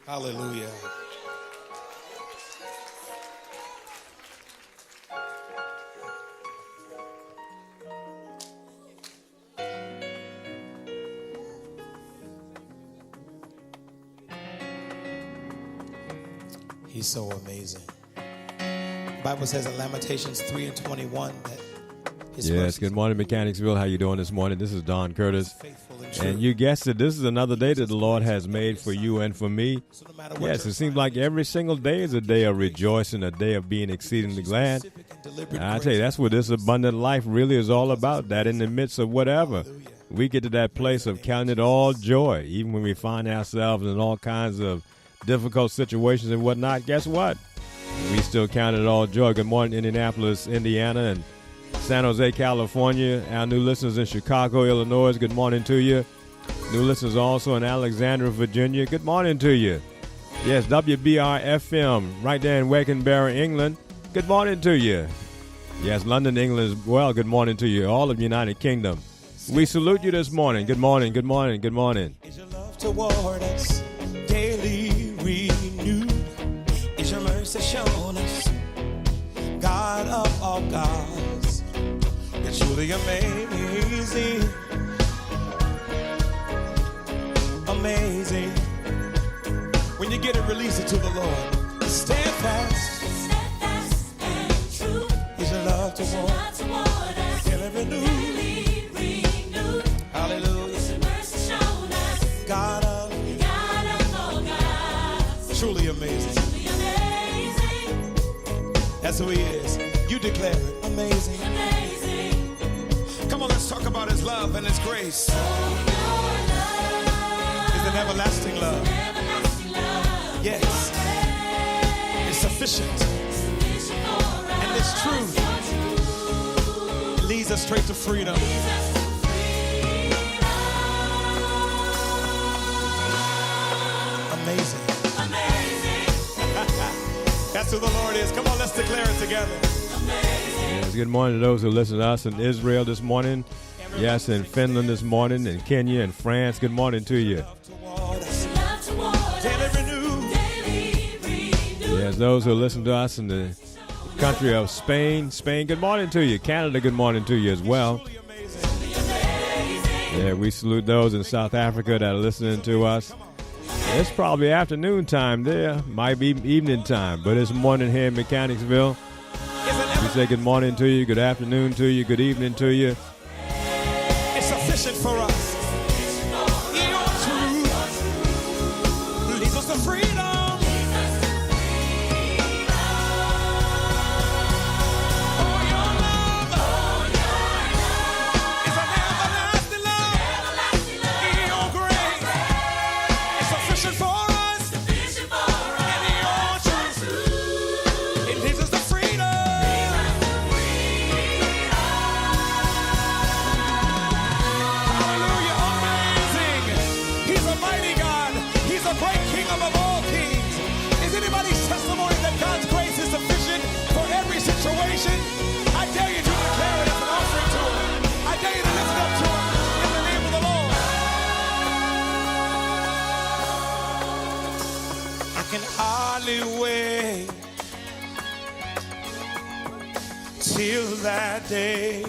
Hallelujah. He's so amazing. The Bible says in Lamentations 3:21 that his Yes, good morning, Mechanicsville. How you doing this morning? This is Don Curtis. And you guessed it, this is another day that the Lord has made for you and for me. Yes, it seems like every single day is a day of rejoicing, a day of being exceedingly glad. And I tell you, that's what this abundant life really is all about, that in the midst of whatever, we get to that place of counting it all joy, even when we find ourselves in all kinds of difficult situations and whatnot. Guess what? We still count it all joy. Good morning, Indianapolis, Indiana, and San Jose, California. Our new listeners in Chicago, Illinois, good morning to you. New listeners also in Alexandria, Virginia, good morning to you. Yes, WBR-FM right there in Wakenbury, England, good morning to you. Yes, London, England as well, good morning to you. All of the United Kingdom, we salute you this morning. Good morning, good morning, good morning. Is your love toward us daily renewed? Is your mercy shown us, God of all gods? You're truly amazing, amazing. When you get it, release it to the Lord. Stand fast and true. Is your love toward us daily renewed? Hallelujah. Is your mercy shown us, God of all gods. truly amazing. Truly amazing, That's who he is. You declare it. Amazing. amazing. Come on, let's talk about his love and his grace. Oh, your love It's an everlasting love. everlasting love. Yes. It's sufficient. Sufficient for us. And it's truth. Your truth It leads us straight to freedom. leads us to freedom. Amazing. Amazing, That's who the Lord is. Come on, let's declare it together. amazing. Yes, good morning to those who listen to us in Israel this morning. Yes, in Finland this morning, in Kenya and France. Good morning to you. Love toward us, Love toward us. daily renewed. Daily renewed. Yes, those who listen to us in the country of Spain. Spain, good morning to you. Canada, good morning to you as well. Truly amazing. Yeah, we salute those in South Africa that are listening to us. It's probably afternoon time there. Might be evening time, but it's morning here in Mechanicsville. We say good morning to you, good afternoon to you, good evening to you. It's sufficient for us. Your truth leads us to freedom. Oh, your love is an everlasting love. Your grace is sufficient for us. And your truth, it leads us to freedom. Hallelujah, amazing. He's a mighty God. He's a great King above all kings. Is anybody's testimony that God's grace is sufficient for every situation? I dare you to declare it as an offering to him. I dare you to lift it up to him in the name of the Lord. I can hardly wait till that day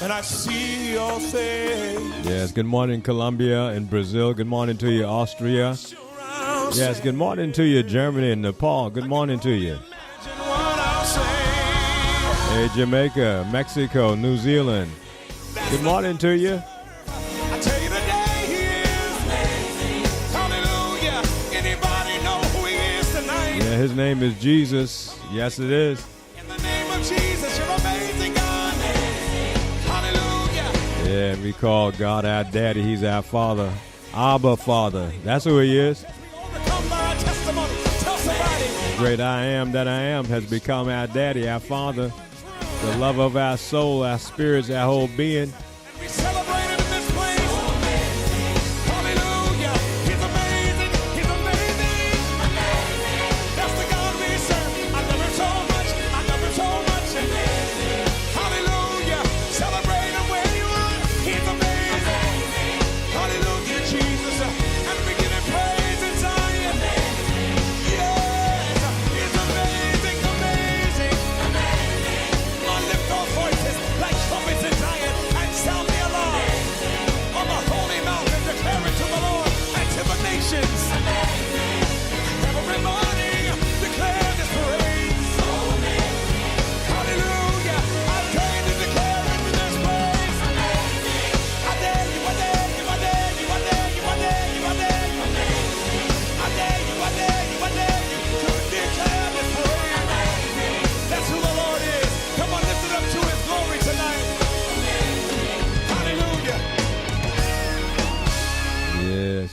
when I see your face. Yes, good morning, Colombia and Brazil. Good morning to you, Austria. Yes, good morning to you, Germany and Nepal. Good morning to you. Imagine what I'll say. Hey, Jamaica, Mexico, New Zealand. Good morning to you. I tell you today he is. Hallelujah. Anybody know who he is tonight? Yeah, his name is Jesus. Yes, it is. In the name of Jesus, you're amazing, God. Hallelujah. Yeah, we call God our daddy. He's our father. Abba Father. That's who he is. We overcome by our testimony. Tell somebody. Great I am that I am has become our daddy, our father. The love of our soul, our spirits, our whole being. We celebrate him in this place. Hallelujah. He's amazing. He's amazing. That's the God we serve. I love him so much. I love him so much. Hallelujah. Celebrate him where you are. He's amazing. Hallelujah, Jesus. And we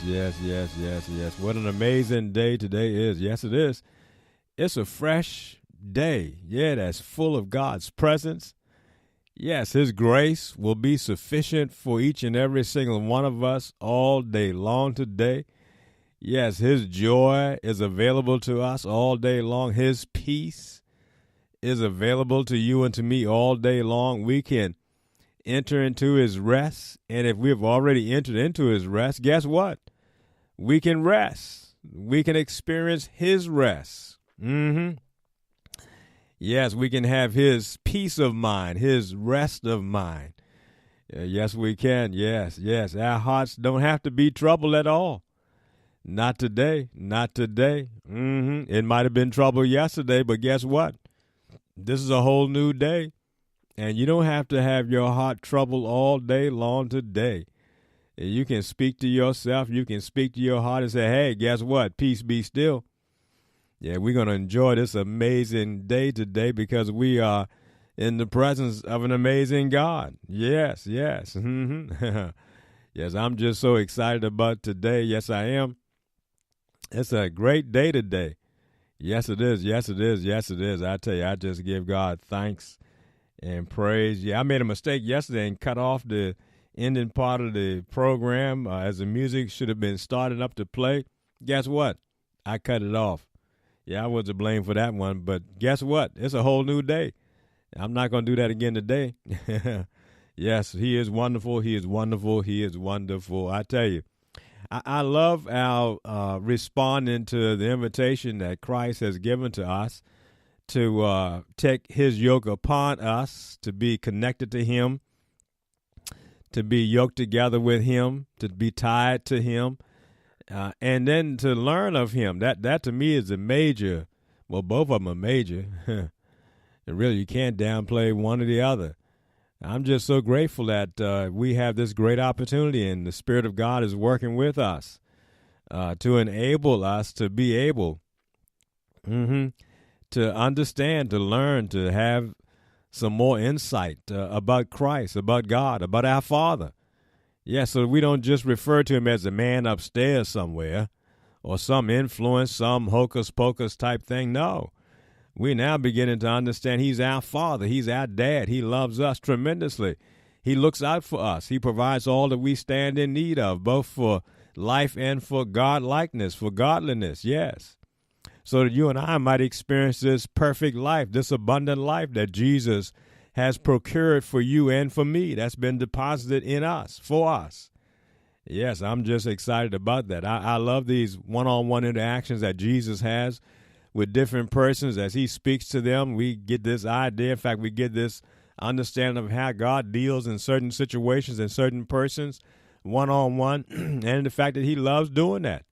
Yes. What an amazing day today is. Yes, it is. It's a fresh day. Yeah, that's full of God's presence. Yes, His grace will be sufficient for each and every single one of us all day long today. Yes, His joy is available to us all day long. His peace is available to you and to me all day long. We can enter into His rest, and if we've already entered into His rest, guess what? We can rest. We can experience His rest. Yes, we can have His peace of mind, His rest of mind. Yes, we can. Yes. Our hearts don't have to be troubled at all. Not today. It might have been trouble yesterday, but guess what? This is a whole new day, and you don't have to have your heart troubled all day long today. You can speak to yourself. You can speak to your heart and say, hey, guess what? Peace be still. Yeah, we're going to enjoy this amazing day today because we are in the presence of an amazing God. Yes. Yes, I'm just so excited about today. Yes, I am. It's a great day today. Yes, it is. I tell you, I just give God thanks and praise. Yeah, I made a mistake yesterday and cut off the ending part of the program as the music should have been started up to play. Guess what? I cut it off. Yeah, I was to blame for that one, but guess what? It's a whole new day. I'm not going to do that again today. Yes, He is wonderful. He is wonderful. I tell you, I love our responding to the invitation that Christ has given to us to take His yoke upon us, to be connected to Him, to be yoked together with Him, to be tied to Him, and then to learn of Him. That to me is a major. Well, both of them are major. And really, you can't downplay one or the other. I'm just so grateful that we have this great opportunity, and the Spirit of God is working with us to enable us to be able to understand, to learn, to have some more insight about Christ, about God, about our Father. Yeah, so we don't just refer to Him as a man upstairs somewhere or some influence, some hocus pocus type thing. No. We're now beginning to understand He's our Father. He's our dad. He loves us tremendously. He looks out for us. He provides all that we stand in need of, both for life and for God-likeness, for godliness, yes. So that you and I might experience this perfect life, this abundant life that Jesus has procured for you and for me. That's been deposited in us, for us. Yes, I'm just excited about that. I love these one-on-one interactions that Jesus has with different persons. As He speaks to them, we get this idea. In fact, we get this understanding of how God deals in certain situations and certain persons one-on-one, and the fact that He loves doing that.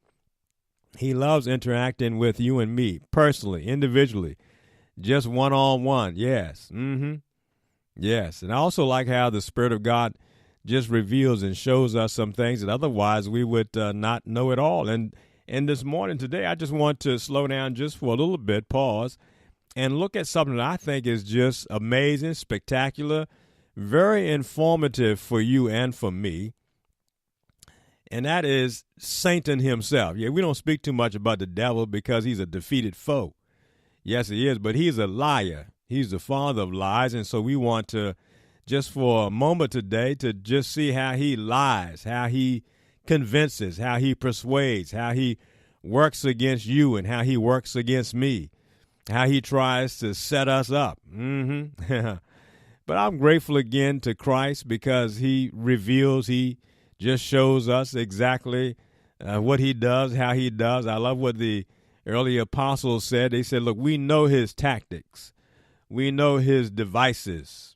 He loves interacting with you and me personally, individually, just one-on-one. Yes. Yes. And I also like how the Spirit of God just reveals and shows us some things that otherwise we would not know at all. And this morning, today, I just want to slow down just for a little bit, pause, and look at something that I think is just amazing, spectacular, very informative for you and for me. And that is Satan himself. Yeah, we don't speak too much about the devil because he's a defeated foe. Yes, he is, but he's a liar. He's the father of lies, and so we want to, just for a moment today, to just see how he lies, how he convinces, how he persuades, how he works against you and how he works against me, how he tries to set us up. But I'm grateful again to Christ because He reveals, He just shows us exactly what He does, how He does. I love what the early apostles said. They said, look, we know His tactics. We know His devices.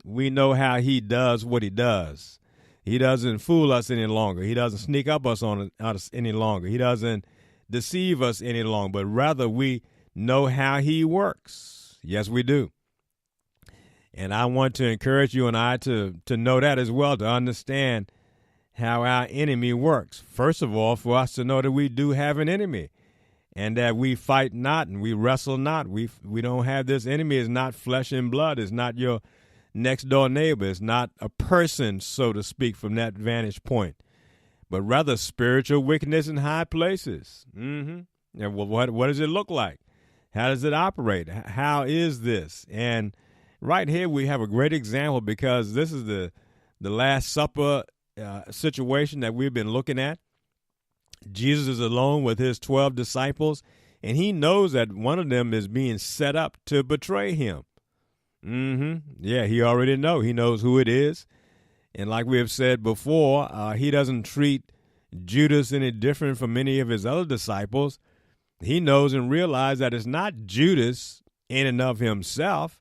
We know how He does what He does. He doesn't fool us any longer. He doesn't sneak up on us any longer. He doesn't deceive us any longer, but rather we know how He works. Yes, we do. And I want to encourage you and I to know that as well, to understand how our enemy works. First of all, for us to know that we do have an enemy and that we fight not and we wrestle not. We don't have this enemy. Is not flesh and blood. It's not your next door neighbor. Is not a person, so to speak, from that vantage point. but rather spiritual wickedness in high places. And what does it look like? How does it operate? How is this? And right here we have a great example, because this is the Last Supper situation that we've been looking at. Jesus is alone with his 12 disciples, and he knows that one of them is being set up to betray him. Yeah, he already knows. He knows who it is. And like we have said before, he doesn't treat Judas any different from any of his other disciples. He knows and realizes that it's not Judas in and of himself,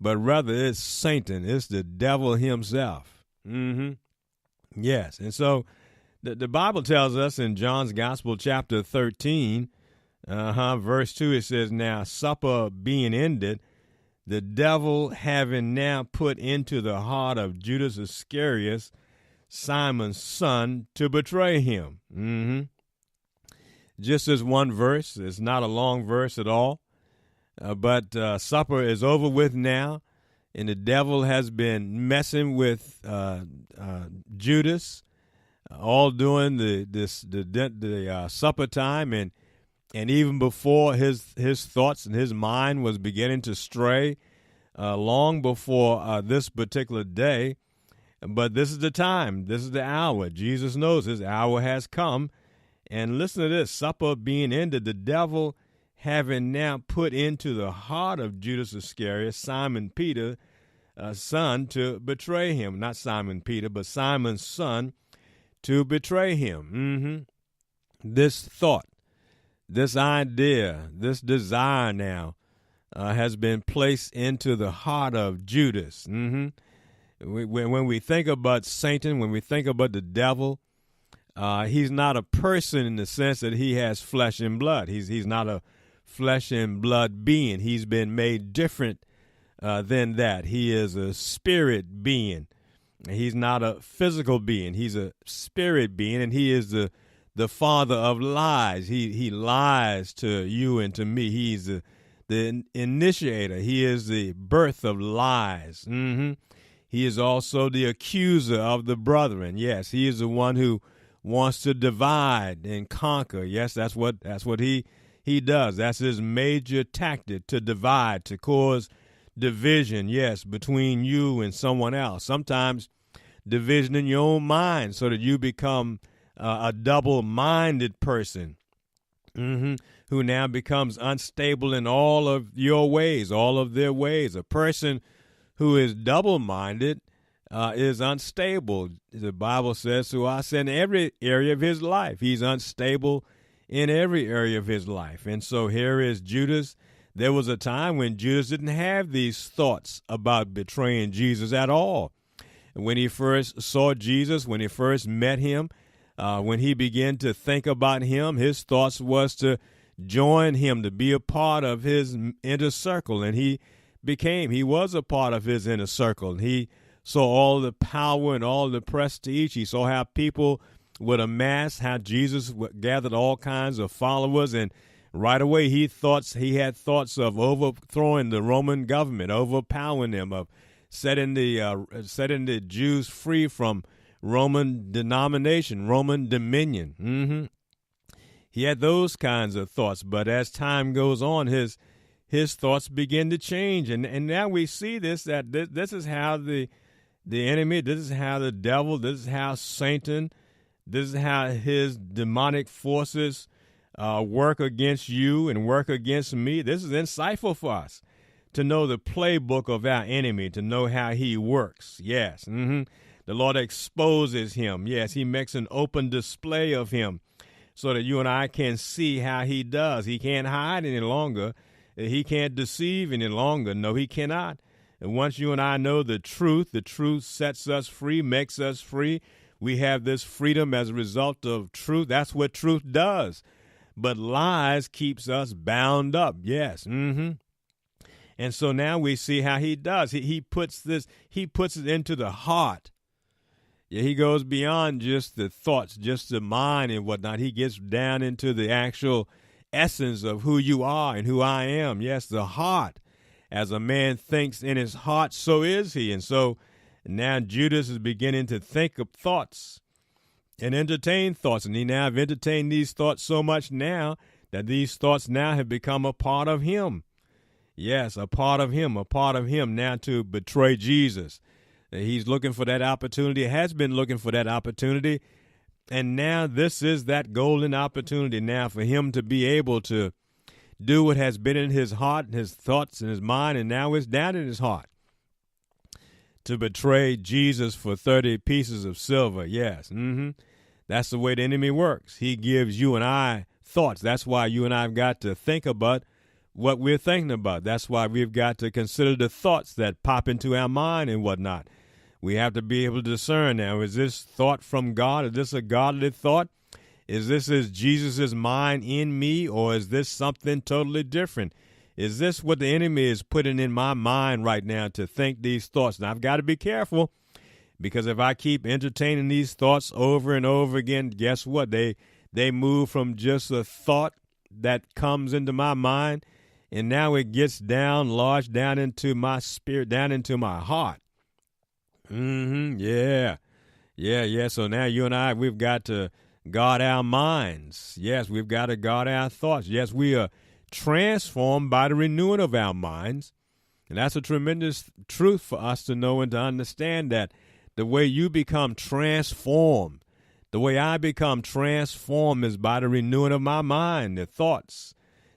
but rather it's Satan. It's the devil himself. Yes. And so the Bible tells us in John's Gospel, chapter 13, verse 2, it says, "Now supper being ended, the devil having now put into the heart of Judas Iscariot, Simon's son, to betray him." Just as one verse. It's not a long verse at all. But supper is over with now, and the devil has been messing with Judas, all during the supper time, and even before his thoughts and his mind was beginning to stray, long before this particular day. But this is the time. This is the hour. Jesus knows his hour has come. And listen to this: supper being ended, the devil having now put into the heart of Judas Iscariot, Simon Peter's son, to betray him. Not Simon Peter, but Simon's son, to betray him. This thought, this idea, this desire now has been placed into the heart of Judas. When we think about Satan, when we think about the devil, he's not a person in the sense that he has flesh and blood. He's not a flesh and blood being. He's been made different than that. He is a spirit being. He's not a physical being. He's a spirit being, and he is the father of lies. He lies to you and to me. He's the initiator. He is the birth of lies. He is also the accuser of the brethren. Yes, he is the one who wants to divide and conquer. Yes, that's what he does. That's his major tactic, to divide, to cause division, yes, between you and someone else. Sometimes division in your own mind, so that you become a double-minded person who now becomes unstable in all of your ways, all of their ways. A person who is double-minded is unstable. The Bible says to us in every area of his life. He's unstable in every area of his life. And so here is Judas. There was a time when Judas didn't have these thoughts about betraying Jesus at all. When he first saw Jesus, when he first met him, when he began to think about him, his thoughts was to join him, to be a part of his inner circle. And he was a part of his inner circle. He saw all the power and all the prestige. He saw how people would amass, how Jesus gathered all kinds of followers. And right away he had thoughts of overthrowing the Roman government, overpowering them, of setting the Jews free from Roman denomination, Roman dominion. He had those kinds of thoughts. But as time goes on, his thoughts begin to change. And now we see this is how the enemy, this is how the devil, this is how Satan, this is how his demonic forces work against you and work against me. This is insightful for us to know the playbook of our enemy, to know how he works. Yes. The Lord exposes him. Yes, he makes an open display of him so that you and I can see how he does. He can't hide any longer. He can't deceive any longer. No, he cannot. And once you and I know the truth sets us free, makes us free. We have this freedom as a result of truth. That's what truth does. But lies keeps us bound up. Yes. And so now we see how he does. He puts it into the heart. Yeah, he goes beyond just the thoughts, just the mind and whatnot. He gets down into the actual essence of who you are and who I am. Yes, the heart. As a man thinks in his heart, so is he. And so now Judas is beginning to think of thoughts and entertain thoughts. And he now have entertained these thoughts so much now that these thoughts now have become a part of him. Yes, a part of him now to betray Jesus. He's looking for that opportunity, has been looking for that opportunity, and now this is that golden opportunity now for him to be able to do what has been in his heart, his thoughts, and his mind, and now it's down in his heart. To betray Jesus for 30 pieces of silver, yes. That's the way the enemy works. He gives you and I thoughts. That's why you and I have got to think about what we're thinking about. That's why we've got to consider the thoughts that pop into our mind and whatnot. We have to be able to discern now, is this thought from God? Is this a godly thought? Is Jesus' mind in me, or is this something totally different? Is this what the enemy is putting in my mind right now to think these thoughts? Now, I've got to be careful, because if I keep entertaining these thoughts over and over again, guess what? They move from just a thought that comes into my mind, and now it gets lodged down into my spirit, down into my heart. Yeah. So now you and I, we've got to guard our minds. Yes, we've got to guard our thoughts. Yes, we are transformed by the renewing of our minds. And that's a tremendous truth for us to know and to understand, that the way you become transformed, the way I become transformed, is by the renewing of my mind, the thoughts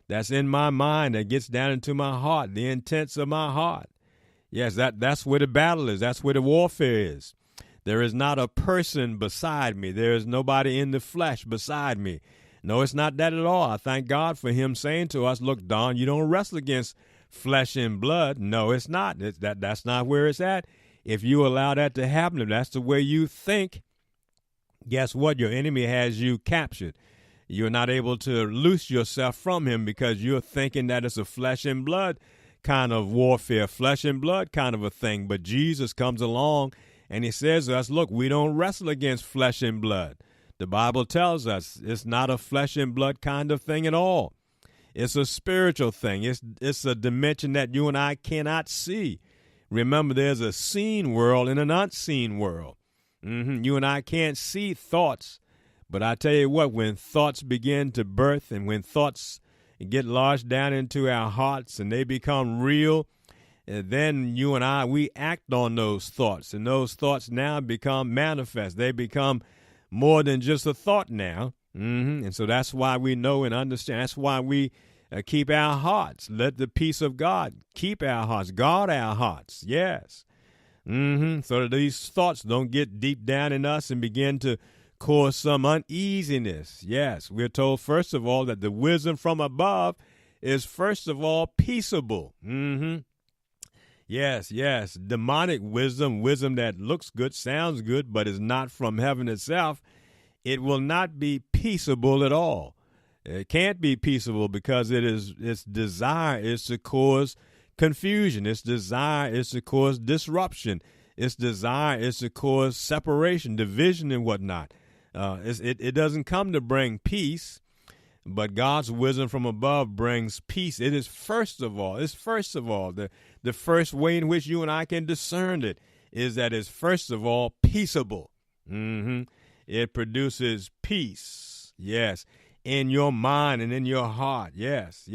that's in my mind that gets down into my heart, the intents of my heart. Yes, that's where the battle is. That's where the warfare is. There is not a person beside me. There is nobody in the flesh beside me. No, it's not that at all. I thank God for him saying to us, look, Don, you don't wrestle against flesh and blood. No, it's not. That's not where it's at. If you allow that to happen, if that's the way you think, guess what? Your enemy has you captured. You're not able to loose yourself from him because you're thinking that it's a flesh and blood kind of warfare, flesh and blood kind of a thing. But Jesus comes along and he says to us, look, we don't wrestle against flesh and blood. The Bible tells us it's not a flesh and blood kind of thing at all. It's a spiritual thing. It's a dimension that you and I cannot see. Remember, there's a seen world and an unseen world. You and I can't see thoughts. But I tell you what, when thoughts begin to birth and when thoughts get lodged down into our hearts and they become real, then you and I, we act on those thoughts. And those thoughts now become manifest. They become more than just a thought now. And so that's why we know and understand. That's why we keep our hearts. Let the peace of God keep our hearts, guard our hearts. Yes. So that these thoughts don't get deep down in us and begin to cause some uneasiness. Yes, we're told, first of all, that the wisdom from above is, first of all, peaceable. Yes, demonic wisdom that looks good, sounds good, but is not from heaven itself, it will not be peaceable at all. It can't be peaceable because its desire is to cause confusion. Its desire is to cause disruption. Its desire is to cause separation, division, and whatnot. It doesn't come to bring peace, but God's wisdom from above brings peace. It is first of all, the first way in which you and I can discern it is that it's first of all peaceable. It produces peace, yes, in your mind and in your heart, yes.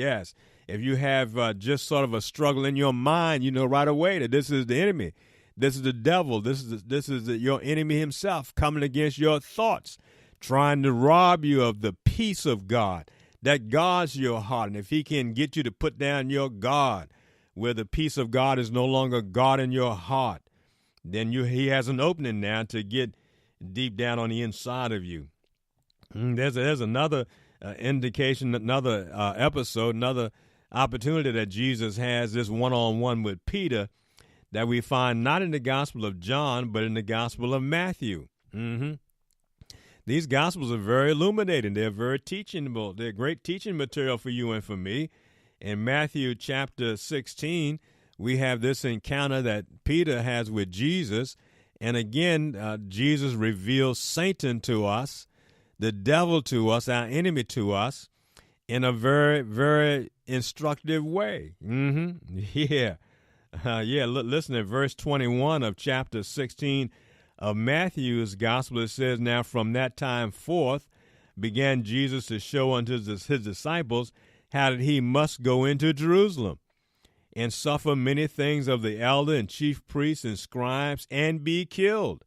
If you have just sort of a struggle in your mind, you know right away that this is the enemy. This is the devil. This is your enemy himself coming against your thoughts, trying to rob you of the peace of God that guards your heart. And if he can get you to put down your guard, where the peace of God is no longer guarding your heart, then he has an opening now to get deep down on the inside of you. There's another indication, another episode, another opportunity that Jesus has, this one-on-one with Peter, that we find not in the Gospel of John, but in the Gospel of Matthew. These Gospels are very illuminating. They're very teachable. They're great teaching material for you and for me. In Matthew chapter 16, we have this encounter that Peter has with Jesus. And again, Jesus reveals Satan to us, the devil to us, our enemy to us, in a very, very instructive way. Listen to verse 21 of chapter 16 of Matthew's gospel, it says, now from that time forth began Jesus to show unto his disciples how that he must go into Jerusalem and suffer many things of the elder and chief priests and scribes and be killed.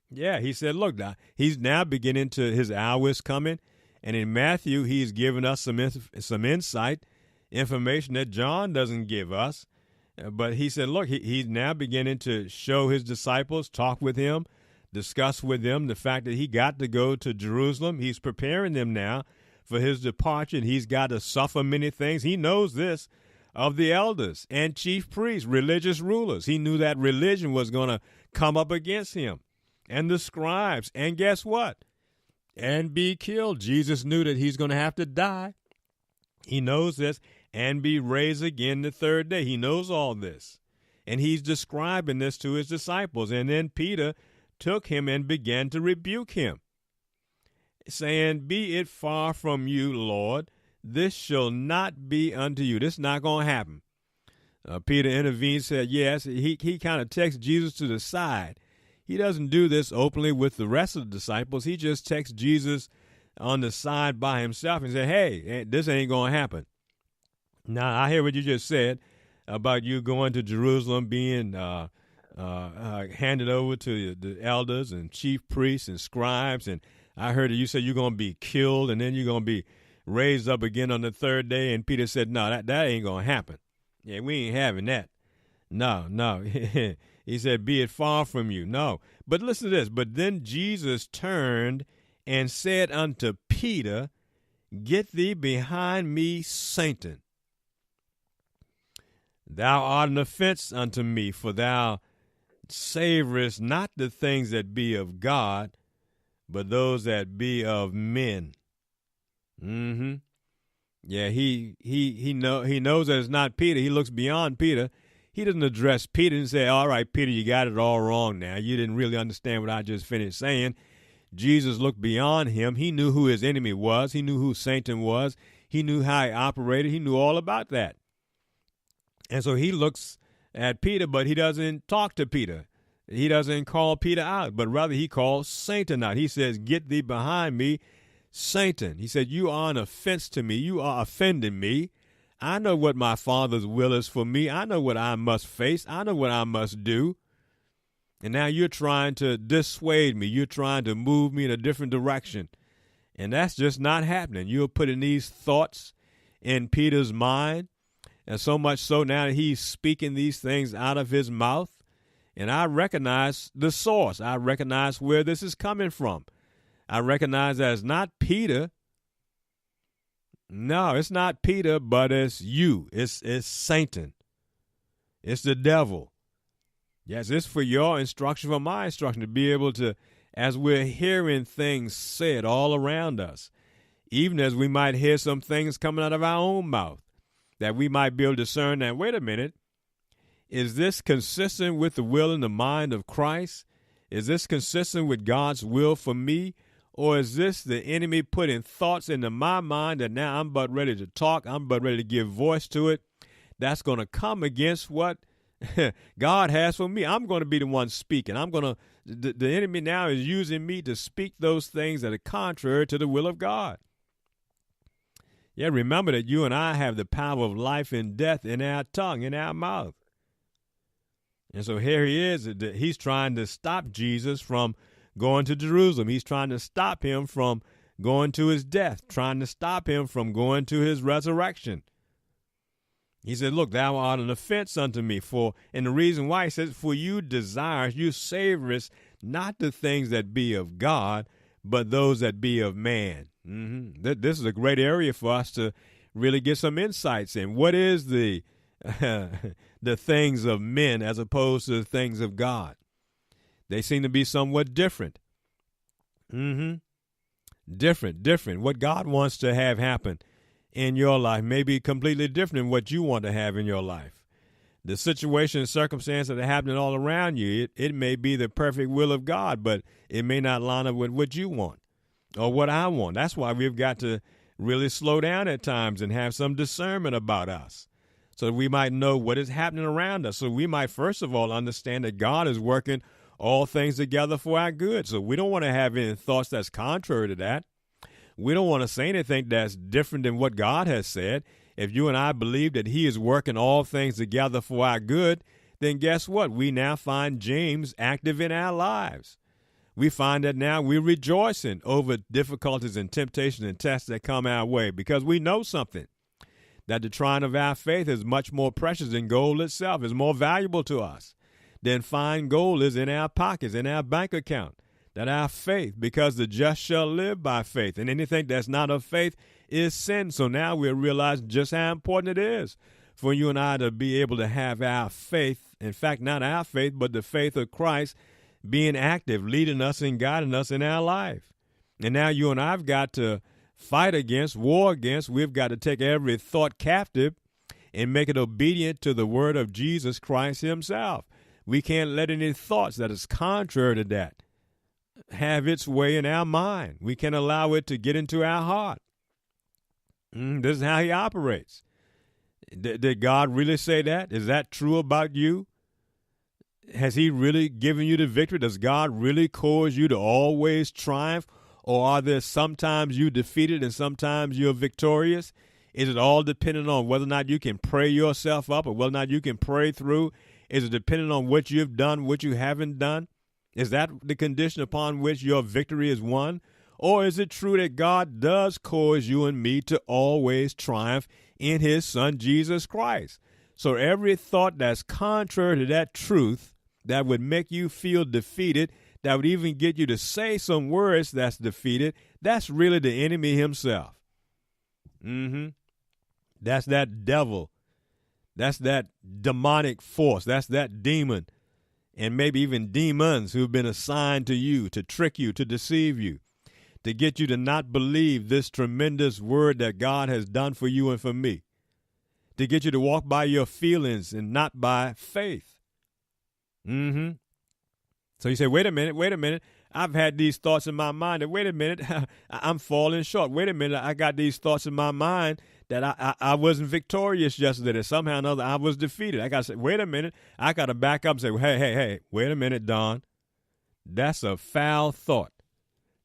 Yeah, he said, look, now, he's now beginning to, his hour is coming. And in Matthew, he's given us some insight, information that John doesn't give us. But he said, look, he's now beginning to show his disciples, talk with him, discuss with them the fact that he got to go to Jerusalem. He's preparing them now for his departure, and he's got to suffer many things. He knows this of the elders and chief priests, religious rulers. He knew that religion was going to come up against him, and the scribes. And guess what? And be killed. Jesus knew that he's going to have to die. He knows this, and be raised again the third day. He knows all this. And he's describing this to his disciples. And then Peter took him and began to rebuke him, saying, be it far from you, Lord. This shall not be unto you. This is not going to happen. Peter intervened, said, yes. He kind of takes Jesus to the side. He doesn't do this openly with the rest of the disciples. He just takes Jesus on the side by himself and said, hey, this ain't going to happen. Now, I hear what you just said about you going to Jerusalem, being handed over to the elders and chief priests and scribes. And I heard that you said you're going to be killed and then you're going to be raised up again on the third day. And Peter said, no, that ain't going to happen. Yeah, we ain't having that. No. He said, be it far from you. No. But listen to this. But then Jesus turned and said unto Peter, get thee behind me, Satan. Thou art an offense unto me, for thou savorest not the things that be of God, but those that be of men. Yeah, he knows that it's not Peter. He looks beyond Peter. He doesn't address Peter and say, all right, Peter, you got it all wrong now. You didn't really understand what I just finished saying. Jesus looked beyond him. He knew who his enemy was. He knew who Satan was. He knew how he operated. He knew all about that. And so he looks at Peter, but he doesn't talk to Peter. He doesn't call Peter out, but rather he calls Satan out. He says, get thee behind me, Satan. He said, you are an offense to me. You are offending me. I know what my Father's will is for me. I know what I must face. I know what I must do. And now you're trying to dissuade me. You're trying to move me in a different direction. And that's just not happening. You're putting these thoughts in Peter's mind. And so much so now that he's speaking these things out of his mouth. And I recognize the source. I recognize where this is coming from. I recognize that it's not Peter. No, it's not Peter, but it's you. It's Satan. It's the devil. Yes, it's for your instruction, for my instruction, to be able to, as we're hearing things said all around us, even as we might hear some things coming out of our own mouth, that we might be able to discern that, wait a minute, is this consistent with the will and the mind of Christ? Is this consistent with God's will for me? Or is this the enemy putting thoughts into my mind that now I'm about ready to talk, I'm about ready to give voice to it, that's going to come against what God has for me? I'm going to be the one speaking. The enemy now is using me to speak those things that are contrary to the will of God. Yeah, remember that you and I have the power of life and death in our tongue, in our mouth. And so here he is. He's trying to stop Jesus from going to Jerusalem. He's trying to stop him from going to his death, trying to stop him from going to his resurrection. He said, look, thou art an offense unto me. And the reason why, he says, for you desires, you savorest not the things that be of God, but those that be of man. This is a great area for us to really get some insights in. What is the the things of men as opposed to the things of God? They seem to be somewhat different. Different. What God wants to have happen in your life may be completely different than what you want to have in your life. The situation and circumstance that are happening all around you, it may be the perfect will of God, but it may not line up with what you want or what I want. That's why we've got to really slow down at times and have some discernment about us so that we might know what is happening around us. So we might, first of all, understand that God is working all things together for our good. So we don't want to have any thoughts that's contrary to that. We don't want to say anything that's different than what God has said. If you and I believe that he is working all things together for our good, then guess what? We now find James active in our lives. We find that now we're rejoicing over difficulties and temptations and tests that come our way because we know something, that the trying of our faith is much more precious than gold itself, is more valuable to us than fine gold is in our pockets, in our bank account, that our faith, because the just shall live by faith, and anything that's not of faith is sin. So now we realize just how important it is for you and I to be able to have our faith, in fact, not our faith, but the faith of Christ being active, leading us and guiding us in our life. And now you and I have got to fight against, war against, we've got to take every thought captive and make it obedient to the word of Jesus Christ himself. We can't let any thoughts that is contrary to that have its way in our mind. We can't allow it to get into our heart. This is how he operates. Did God really say that? Is that true about you? Has he really given you the victory? Does God really cause you to always triumph? Or are there sometimes you defeated and sometimes you're victorious? Is it all dependent on whether or not you can pray yourself up or whether or not you can pray through? Is it dependent on what you've done, what you haven't done? Is that the condition upon which your victory is won? Or is it true that God does cause you and me to always triumph in his son, Jesus Christ? So every thought that's contrary to that truth, that would make you feel defeated, that would even get you to say some words that's defeated, that's really the enemy himself. That's that devil. That's that demonic force. That's that demon. And maybe even demons who've been assigned to you to trick you, to deceive you, to get you to not believe this tremendous word that God has done for you and for me, to get you to walk by your feelings and not by faith. So you say, wait a minute. I've had these thoughts in my mind that, wait a minute, I'm falling short. Wait a minute, I got these thoughts in my mind that I wasn't victorious yesterday, that somehow or another I was defeated. I got to say, wait a minute, I got to back up and say, hey, wait a minute, Don. That's a foul thought.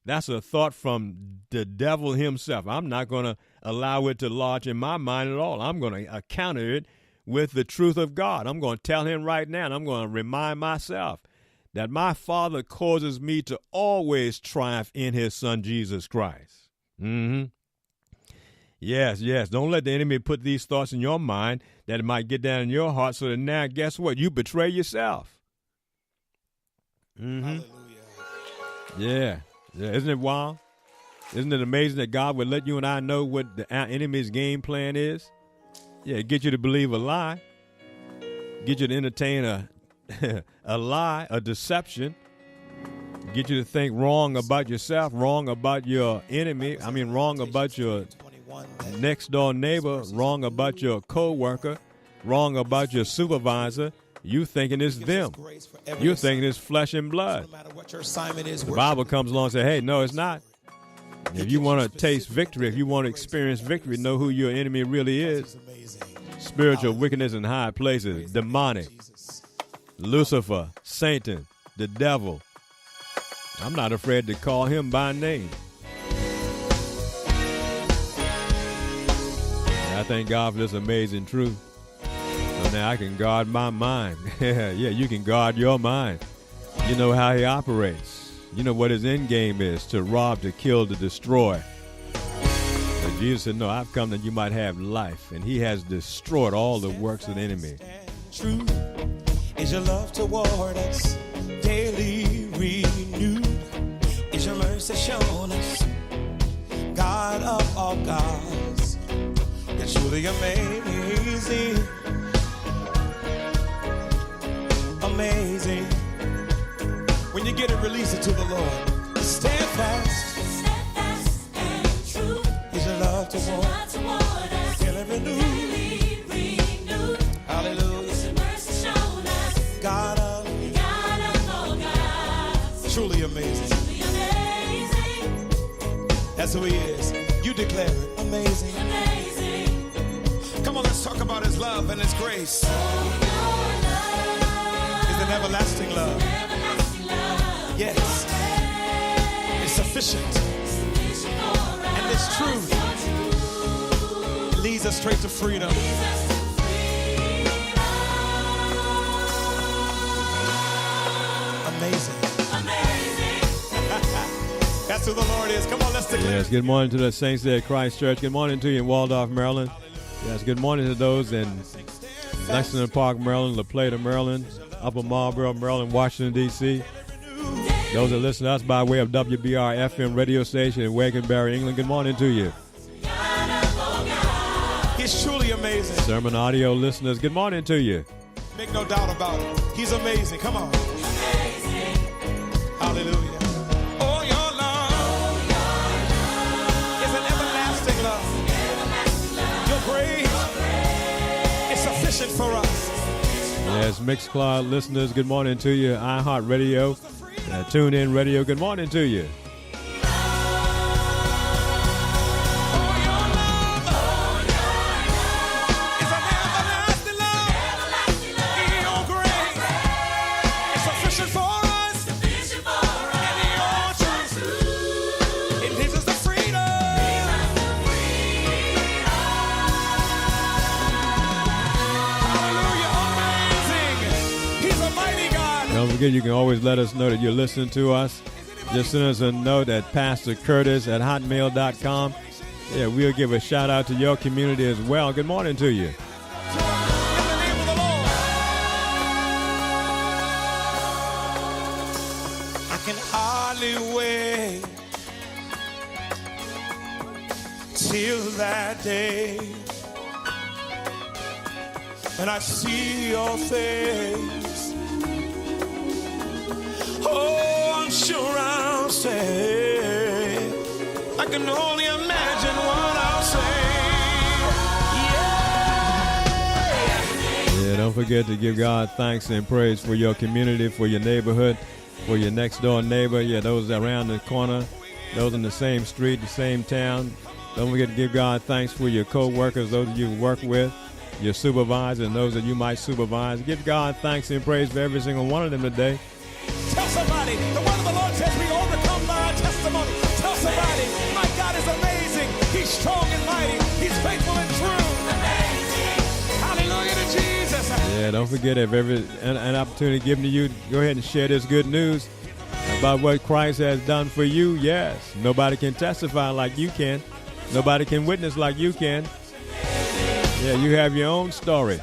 That's a thought from the devil himself. I'm not going to allow it to lodge in my mind at all. I'm going to counter it with the truth of God. I'm going to tell him right now, and I'm going to remind myself that my Father causes me to always triumph in his son, Jesus Christ. Yes. Don't let the enemy put these thoughts in your mind that it might get down in your heart so that now, guess what? You betray yourself. Hallelujah. Yeah. Isn't it wild? Isn't it amazing that God would let you and I know what our enemy's game plan is? Yeah, get you to believe a lie. Get you to entertain a lie, a deception. Get you to think wrong about yourself, wrong about your enemy. Wrong about your next door neighbor, wrong about your co-worker, wrong about your supervisor. You thinking it's them. You're thinking it's flesh and blood. The Bible comes along and says, hey, no, it's not. If you want to taste victory, if you want to experience victory, know who your enemy really is. Spiritual wickedness in high places, demonic, Lucifer, Satan, the devil. I'm not afraid to call him by name. And I thank God for this amazing truth. So now I can guard my mind. Yeah, you can guard your mind. You know how he operates. You know what his end game is, to rob, to kill, to destroy. But Jesus said, no, I've come that you might have life. And he has destroyed all the works of the enemy. True is your love toward us, daily renewed. Is your mercy shown us, God of all gods. You're truly amazing. Amazing. When you get it, release it to the Lord. Stand fast. Steadfast and true. Is your love toward us, daily renewed. Hallelujah. Is your mercy shown us, God of all gods. truly amazing. Truly amazing, That's who he is. You declare it. Amazing. amazing. Come on, let's talk about his love and his grace. Oh, your love His an everlasting love. everlasting love. Yes, it's sufficient. And this truth leads us straight to freedom. Amazing. That's who the Lord is. Come on, let's declare. Yes, good morning to the saints there at Christ Church. Good morning to you in Waldorf, Maryland. Yes, good morning to those in Lexington Park, Maryland, La Plata, Maryland, Upper Marlboro, Maryland, Washington, D.C. Those that listen to us by way of WBR FM radio station in Wakenbury, England, good morning to you. He's truly amazing. Sermon audio listeners, good morning to you. Make no doubt about it. He's amazing. Come on. Hallelujah. Oh, your love is an everlasting love. Your grace is sufficient for us. Yes, Mixcloud listeners, good morning to you. iHeart Radio, TuneIn Radio, good morning to you. Don't forget, you can always let us know that you're listening to us. Just send us a note at pastorcurtis@hotmail.com. Yeah, we'll give a shout out to your community as well. Good morning to you. I can hardly wait till that day when I see your face. Oh, I'm sure I'll say, I can only imagine what I'll say. Yeah, don't forget to give God thanks and praise for your community, for your neighborhood, for your next door neighbor. Yeah, those around the corner, those in the same street, the same town. Don't forget to give God thanks for your co-workers, those you work with, your supervisors, and those that you might supervise. Give God thanks and praise for every single one of them today. Tell somebody, the word of the Lord says we overcome by our testimony. Tell somebody, my God is amazing. He's strong and mighty. He's faithful and true. Amazing. Hallelujah to Jesus. Yeah, don't forget, if every an opportunity given to you, go ahead and share this good news about what Christ has done for you. Yes, nobody can testify like you can. Nobody can witness like you can. Yeah, you have your own story.